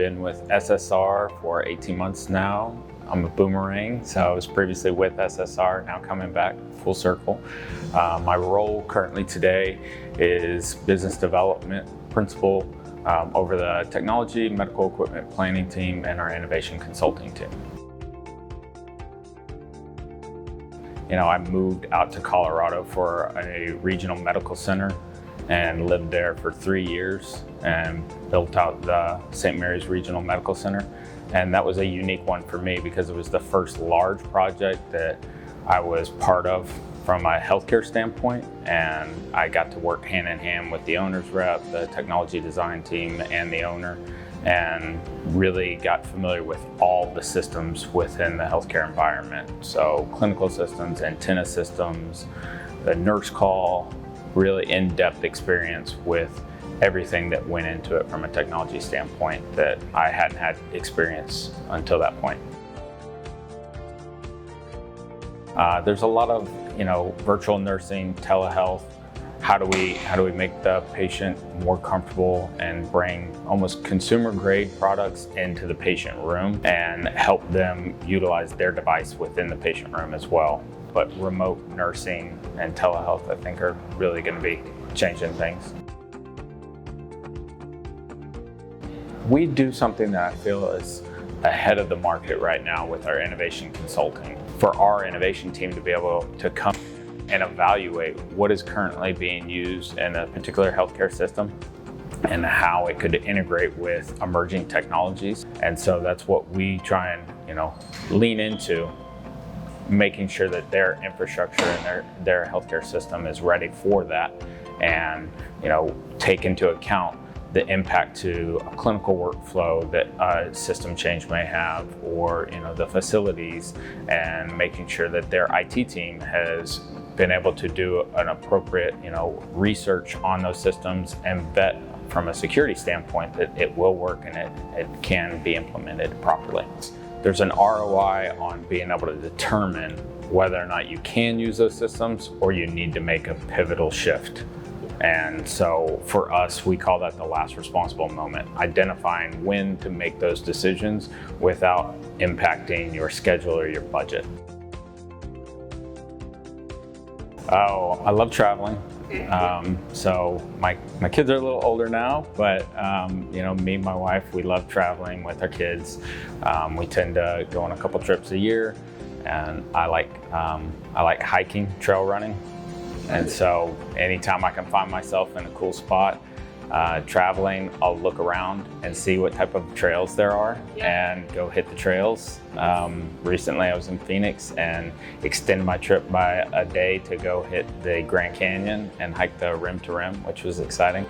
been with SSR for 18 months now. I'm a boomerang, so I was previously with SSR, now coming back full circle. My role currently today is business development principal over the technology, medical equipment planning team, and our innovation consulting team. I moved out to Colorado for a regional medical center and lived there for 3 years and built out the St. Mary's Regional Medical Center. And that was a unique one for me because it was the first large project that I was part of from a healthcare standpoint. And I got to work hand in hand with the owner's rep, the technology design team, and the owner, and really got familiar with all the systems within the healthcare environment. So clinical systems, antenna systems, the nurse call, really in-depth experience with everything that went into it from a technology standpoint that I hadn't had experience until that point. There's a lot of, virtual nursing, telehealth. How do we make the patient more comfortable and bring almost consumer grade products into the patient room and help them utilize their device within the patient room as well. But remote nursing and telehealth, I think, are really going to be changing things. We do something that I feel is ahead of the market right now with our innovation consulting. For our innovation team to be able to come and evaluate what is currently being used in a particular healthcare system and how it could integrate with emerging technologies. And so that's what we try and lean into, making sure that their infrastructure and their healthcare system is ready for that, and take into account the impact to a clinical workflow that a system change may have, or the facilities, and making sure that their IT team has been able to do an appropriate research on those systems and vet from a security standpoint that it will work and it can be implemented properly. There's an ROI on being able to determine whether or not you can use those systems or you need to make a pivotal shift. And so for us, we call that the last responsible moment, identifying when to make those decisions without impacting your schedule or your budget. Oh, I love traveling. So my kids are a little older now, but me and my wife, we love traveling with our kids. We tend to go on a couple trips a year, and I like hiking, trail running. And so anytime I can find myself in a cool spot traveling, I'll look around and see what type of trails there are and go hit the trails. Recently I was in Phoenix and extended my trip by a day to go hit the Grand Canyon and hike the rim to rim, which was exciting.